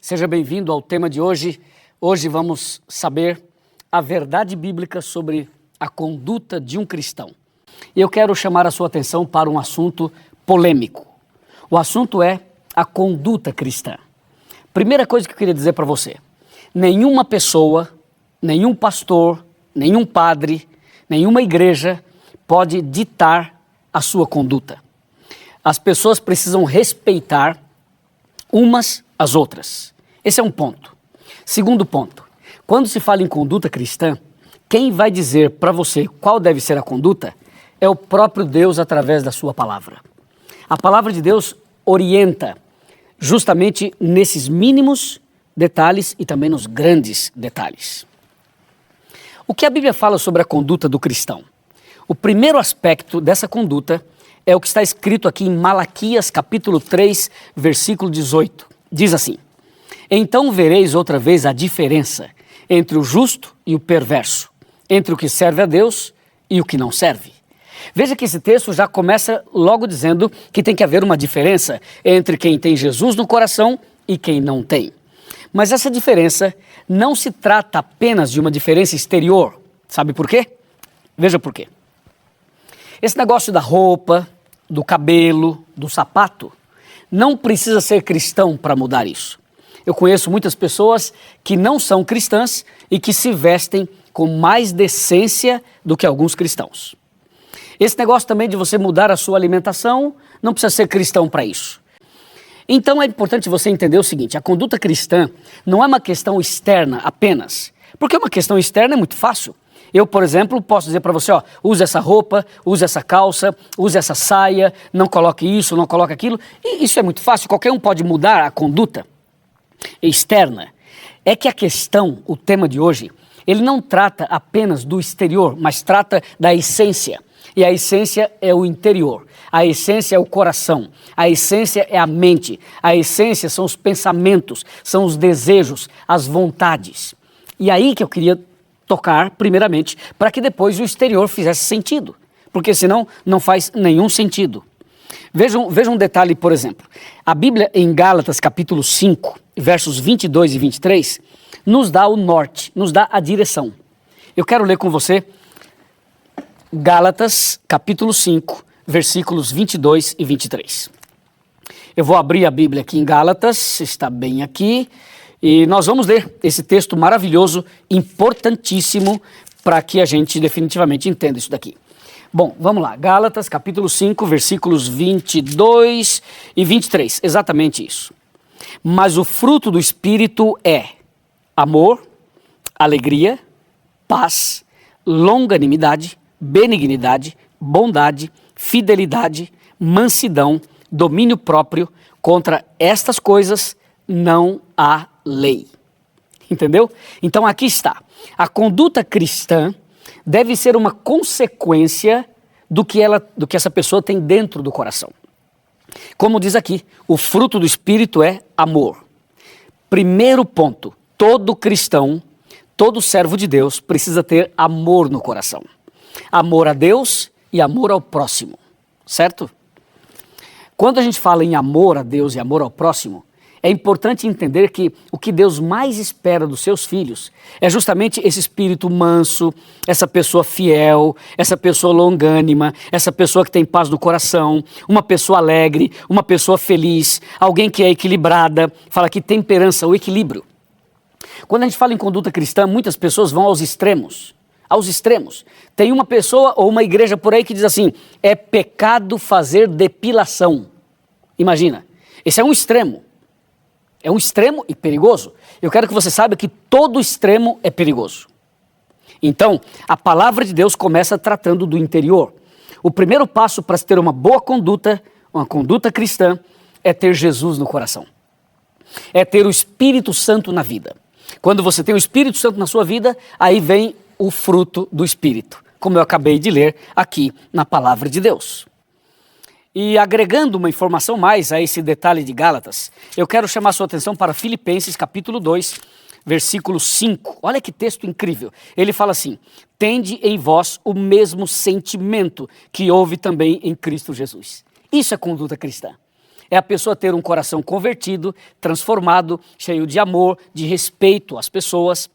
Seja bem-vindo ao tema de hoje. Hoje vamos saber a verdade bíblica sobre a conduta de um cristão. E eu quero chamar a sua atenção para um assunto polêmico. O assunto é a conduta cristã. Primeira coisa que eu queria dizer para você: nenhuma pessoa, nenhum pastor, nenhum padre, nenhuma igreja pode ditar a sua conduta. As pessoas precisam respeitar umas às outras. Esse é um ponto. Segundo ponto, quando se fala em conduta cristã, quem vai dizer para você qual deve ser a conduta é o próprio Deus através da sua palavra. A palavra de Deus orienta justamente nesses mínimos detalhes e também nos grandes detalhes. O que a Bíblia fala sobre a conduta do cristão? O primeiro aspecto dessa conduta é o que está escrito aqui em Malaquias capítulo 3, versículo 18. Diz assim: então vereis outra vez a diferença entre o justo e o perverso, entre o que serve a Deus e o que não serve. Veja que esse texto já começa logo dizendo que tem que haver uma diferença entre quem tem Jesus no coração e quem não tem. Mas essa diferença não se trata apenas de uma diferença exterior. Sabe por quê? Veja por quê. Esse negócio da roupa, do cabelo, do sapato, não precisa ser cristão para mudar isso. Eu conheço muitas pessoas que não são cristãs e que se vestem com mais decência do que alguns cristãos. Esse negócio também de você mudar a sua alimentação, não precisa ser cristão para isso. Então é importante você entender o seguinte: a conduta cristã não é uma questão externa apenas, porque uma questão externa é muito fácil. Eu, por exemplo, posso dizer para você, use essa roupa, use essa calça, use essa saia, não coloque isso, não coloque aquilo. E isso é muito fácil, qualquer um pode mudar a conduta externa. É que a questão, o tema de hoje, ele não trata apenas do exterior, mas trata da essência. E a essência é o interior, a essência é o coração, a essência é a mente, a essência são os pensamentos, são os desejos, as vontades. E aí que eu queria tocar primeiramente, para que depois o exterior fizesse sentido, porque senão não faz nenhum sentido. Vejam um detalhe, por exemplo, a Bíblia em Gálatas capítulo 5, versos 22 e 23, nos dá o norte, nos dá a direção. Eu quero ler com você Gálatas capítulo 5, versículos 22 e 23. Eu vou abrir a Bíblia aqui em Gálatas, está bem aqui, e nós vamos ler esse texto maravilhoso, importantíssimo, para que a gente definitivamente entenda isso daqui. Bom, vamos lá, Gálatas capítulo 5, versículos 22 e 23, exatamente isso. Mas o fruto do Espírito é amor, alegria, paz, longanimidade, benignidade, bondade, fidelidade, mansidão, domínio próprio. Contra estas coisas não há lei. Entendeu? Então aqui está. A conduta cristã deve ser uma consequência do que essa pessoa tem dentro do coração. Como diz aqui, o fruto do Espírito é amor. Primeiro ponto, todo cristão, todo servo de Deus precisa ter amor no coração. Amor a Deus e amor ao próximo, certo? Quando a gente fala em amor a Deus e amor ao próximo, é importante entender que o que Deus mais espera dos seus filhos é justamente esse espírito manso, essa pessoa fiel, essa pessoa longânima, essa pessoa que tem paz no coração, uma pessoa alegre, uma pessoa feliz, alguém que é equilibrada, fala aqui temperança, o equilíbrio. Quando a gente fala em conduta cristã, muitas pessoas vão aos extremos. Aos extremos. Tem uma pessoa ou uma igreja por aí que diz assim: é pecado fazer depilação. Imagina, esse é um extremo. É um extremo e perigoso. Eu quero que você saiba que todo extremo é perigoso. Então, a palavra de Deus começa tratando do interior. O primeiro passo para se ter uma boa conduta, uma conduta cristã, é ter Jesus no coração. É ter o Espírito Santo na vida. Quando você tem o Espírito Santo na sua vida, aí vem o fruto do Espírito, como eu acabei de ler aqui na palavra de Deus. E agregando uma informação mais a esse detalhe de Gálatas, eu quero chamar sua atenção para Filipenses capítulo 2, versículo 5. Olha que texto incrível. Ele fala assim: tende em vós o mesmo sentimento que houve também em Cristo Jesus. Isso é conduta cristã. é a pessoa ter um coração convertido, transformado, cheio de amor, de respeito às pessoas,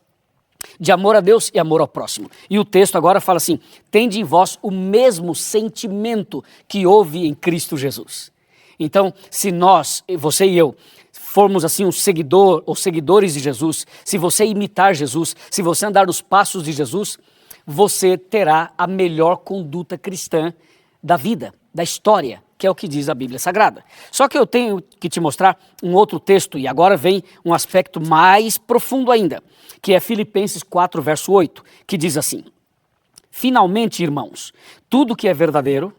de amor a Deus e amor ao próximo. E o texto agora fala assim: tende em vós o mesmo sentimento que houve em Cristo Jesus. Então, se nós, você e eu, formos assim um seguidor ou seguidores de Jesus, se você imitar Jesus, se você andar nos passos de Jesus, você terá a melhor conduta cristã da vida, da história, que é o que diz a Bíblia Sagrada. Só que eu tenho que te mostrar um outro texto, e agora vem um aspecto mais profundo ainda, que é Filipenses 4, verso 8, que diz assim: finalmente, irmãos, tudo que é verdadeiro,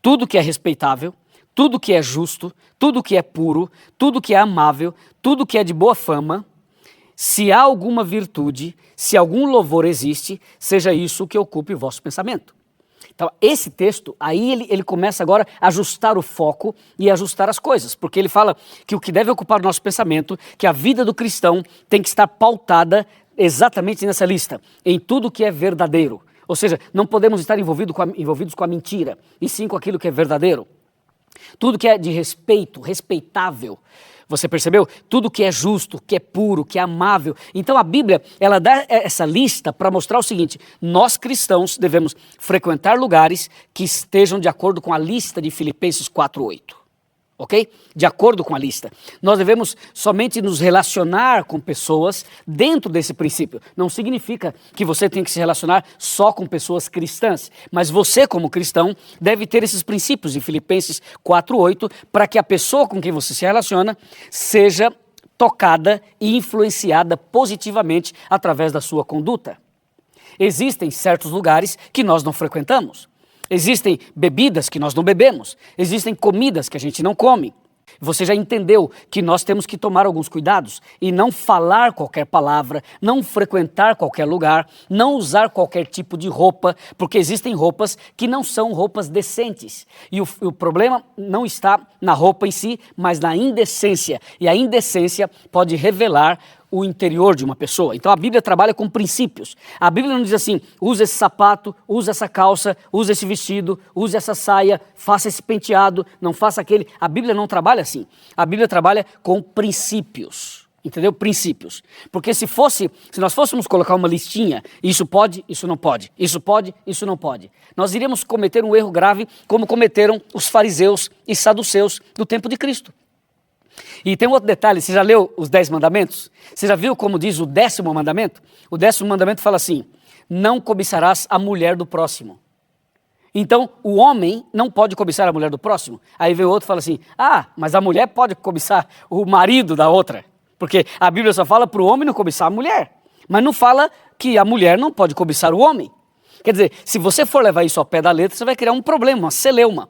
tudo que é respeitável, tudo que é justo, tudo que é puro, tudo que é amável, tudo que é de boa fama, se há alguma virtude, se algum louvor existe, seja isso que ocupe o vosso pensamento. Então, esse texto, aí ele começa agora a ajustar o foco e ajustar as coisas, porque ele fala que o que deve ocupar o nosso pensamento, que a vida do cristão tem que estar pautada exatamente nessa lista, em tudo que é verdadeiro. Ou seja, não podemos estar envolvidos com a mentira, e sim com aquilo que é verdadeiro. Tudo que é de respeito, respeitável. Você percebeu? Tudo que é justo, que é puro, que é amável. Então a Bíblia, ela dá essa lista para mostrar o seguinte: nós cristãos devemos frequentar lugares que estejam de acordo com a lista de Filipenses 4:8. Ok? De acordo com a lista. Nós devemos somente nos relacionar com pessoas dentro desse princípio. Não significa que você tem que se relacionar só com pessoas cristãs, mas você, como cristão, deve ter esses princípios de Filipenses 4:8 para que a pessoa com quem você se relaciona seja tocada e influenciada positivamente através da sua conduta. Existem certos lugares que nós não frequentamos. Existem bebidas que nós não bebemos, existem comidas que a gente não come. Você já entendeu que nós temos que tomar alguns cuidados e não falar qualquer palavra, não frequentar qualquer lugar, não usar qualquer tipo de roupa, porque existem roupas que não são roupas decentes. E o problema não está na roupa em si, mas na indecência. E a indecência pode revelar o interior de uma pessoa. Então a Bíblia trabalha com princípios. A Bíblia não diz assim: usa esse sapato, usa essa calça, usa esse vestido, usa essa saia, faça esse penteado, não faça aquele. A Bíblia não trabalha assim. A Bíblia trabalha com princípios. Entendeu? Princípios. Porque se nós fôssemos colocar uma listinha, isso pode, isso não pode, isso pode, isso não pode, nós iríamos cometer um erro grave como cometeram os fariseus e saduceus do tempo de Cristo. E tem um outro detalhe: você já leu os 10 mandamentos? Você já viu como diz o 10º mandamento? O 10º mandamento fala assim: não cobiçarás a mulher do próximo. Então, o homem não pode cobiçar a mulher do próximo. Aí vem o outro e fala assim: ah, mas a mulher pode cobiçar o marido da outra. Porque a Bíblia só fala para o homem não cobiçar a mulher, mas não fala que a mulher não pode cobiçar o homem. Quer dizer, se você for levar isso ao pé da letra, você vai criar um problema, uma celeuma.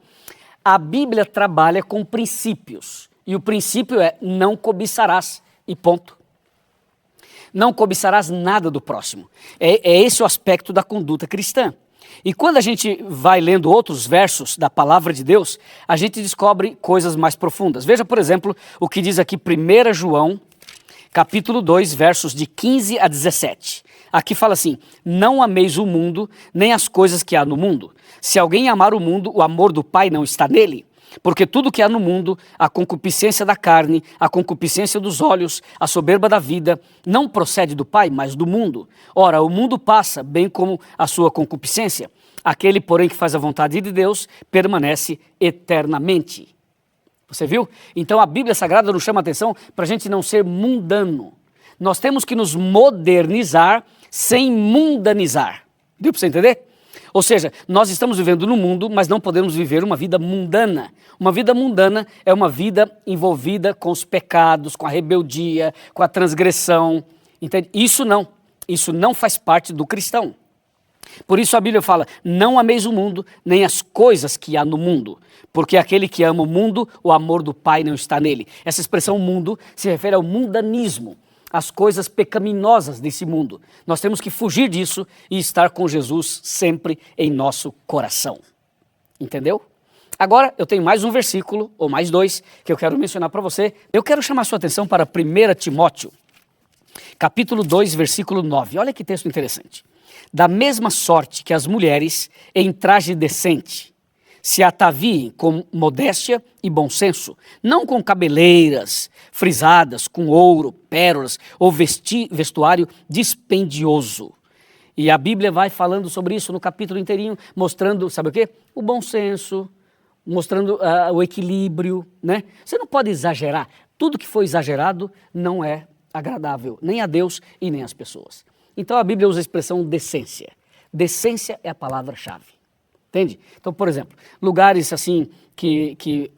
A Bíblia trabalha com princípios. E o princípio é: não cobiçarás, e ponto. Não cobiçarás nada do próximo. É esse o aspecto da conduta cristã. E quando a gente vai lendo outros versos da palavra de Deus, a gente descobre coisas mais profundas. Veja, por exemplo, o que diz aqui 1 João, capítulo 2, versos de 15 a 17. Aqui fala assim: não ameis o mundo, nem as coisas que há no mundo. Se alguém amar o mundo, o amor do Pai não está nele. Porque tudo que há no mundo, a concupiscência da carne, a concupiscência dos olhos, a soberba da vida, não procede do Pai, mas do mundo. Ora, o mundo passa, bem como a sua concupiscência. Aquele, porém, que faz a vontade de Deus, permanece eternamente. Você viu? Então a Bíblia Sagrada nos chama a atenção para a gente não ser mundano. Nós temos que nos modernizar sem mundanizar. Deu para você entender? Ou seja, nós estamos vivendo no mundo, mas não podemos viver uma vida mundana. Uma vida mundana é uma vida envolvida com os pecados, com a rebeldia, com a transgressão. Entende? Isso não faz parte do cristão. Por isso a Bíblia fala: não ameis o mundo, nem as coisas que há no mundo. Porque aquele que ama o mundo, o amor do Pai não está nele. Essa expressão mundo se refere ao mundanismo, as coisas pecaminosas desse mundo. Nós temos que fugir disso e estar com Jesus sempre em nosso coração. Entendeu? Agora eu tenho mais um versículo, ou mais dois, que eu quero mencionar para você. Eu quero chamar sua atenção para 1 Timóteo, capítulo 2, versículo 9. Olha que texto interessante. Da mesma sorte que as mulheres, em traje decente, se ataviem com modéstia e bom senso, não com cabeleiras frisadas, com ouro, pérolas ou vestuário dispendioso. E a Bíblia vai falando sobre isso no capítulo inteirinho, mostrando, sabe o quê? O bom senso, mostrando o equilíbrio, né? Você não pode exagerar. Tudo que for exagerado não é agradável, nem a Deus e nem às pessoas. Então a Bíblia usa a expressão decência. Decência é a palavra-chave. Entende? Então, por exemplo, lugares assim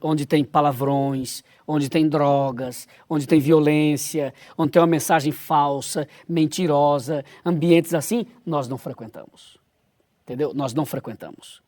onde tem palavrões, onde tem drogas, onde tem violência, onde tem uma mensagem falsa, mentirosa, ambientes assim, nós não frequentamos. Entendeu? Nós não frequentamos.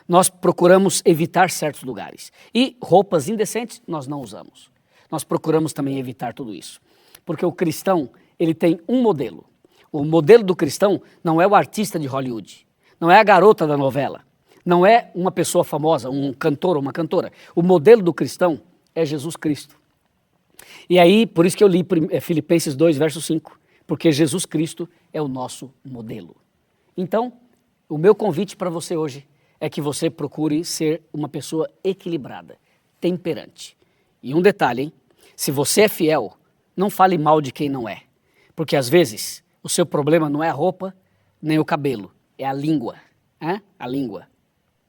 Nós procuramos evitar certos lugares. E roupas indecentes nós não usamos. Nós procuramos também evitar tudo isso. Porque o cristão, ele tem um modelo. O modelo do cristão não é o artista de Hollywood, não é a garota da novela. Não é uma pessoa famosa, um cantor ou uma cantora. O modelo do cristão é Jesus Cristo. E aí, por isso que eu li Filipenses 2, verso 5, porque Jesus Cristo é o nosso modelo. Então, o meu convite para você hoje é que você procure ser uma pessoa equilibrada, temperante. E um detalhe, hein? Se você é fiel, não fale mal de quem não é. Porque às vezes, o seu problema não é a roupa, nem o cabelo, é a língua. A língua.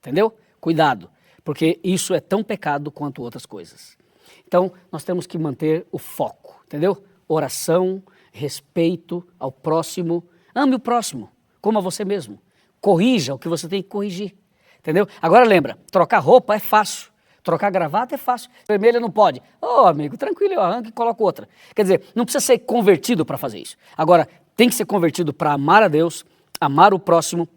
Entendeu? Cuidado, porque isso é tão pecado quanto outras coisas. Então, nós temos que manter o foco, entendeu? Oração, respeito ao próximo, ame o próximo, como a você mesmo. Corrija o que você tem que corrigir, entendeu? Agora lembra, trocar roupa é fácil, trocar gravata é fácil. Vermelha não pode. Amigo, tranquilo, eu arranco e coloco outra. Quer dizer, não precisa ser convertido para fazer isso. Agora, tem que ser convertido para amar a Deus, amar o próximo,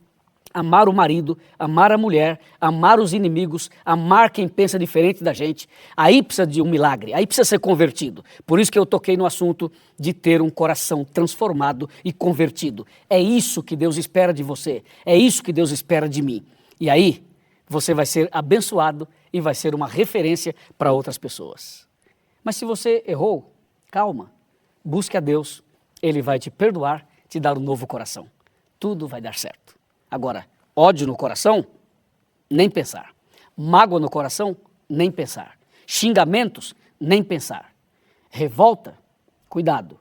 amar o marido, amar a mulher, amar os inimigos, amar quem pensa diferente da gente. Aí precisa de um milagre, aí precisa ser convertido. Por isso que eu toquei no assunto de ter um coração transformado e convertido. É isso que Deus espera de você, é isso que Deus espera de mim. E aí você vai ser abençoado e vai ser uma referência para outras pessoas. Mas se você errou, calma, busque a Deus, Ele vai te perdoar, te dar um novo coração. Tudo vai dar certo. Agora, ódio no coração, nem pensar. Mágoa no coração, nem pensar. Xingamentos, nem pensar. Revolta, cuidado.